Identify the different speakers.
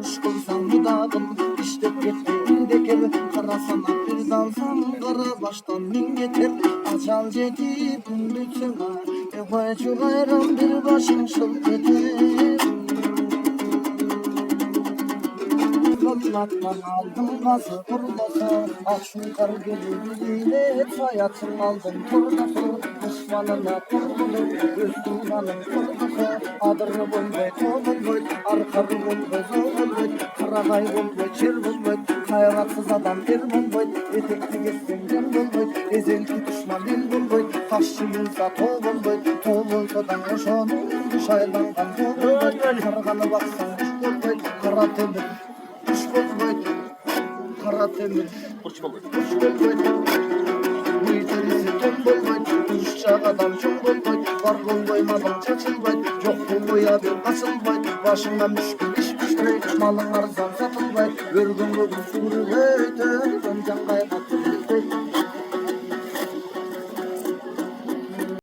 Speaker 1: Kuş kılsam budağım iştep ketdi indeker Karasana bir dalsam kara baştan min getir Acal jetip gün bütsün Koy çugayram bir başın şılk eter Kıllatman aldım gazı kurulasa Akşun kar gelir biziyle sayatın aldım turdası Düşmanına kurulur Üstümanın kurdusu Adırı bulbay kovulbay Arkarı bulbay zoğulbay Karagay bulbay çer bulbay Hayratsız adam der bulbay Etekli geçsin gen bulbay Ezelki düşman el bulbay Taşçı yılsa tov bulbay Tov bulsadan oşonun Şaylangan tov bulbay Karganı baksan kuş bulbay Kara temir kuş bulbay Kara temir kuş bulbay Uyuterisi ton bulbay Kuşçak adam çok bulbay Var bulbay malın çaçılbay Yok bulbay bir asılbay Başından düşkün iş piştiray Malın arzan satılbay Örgün bugün sürü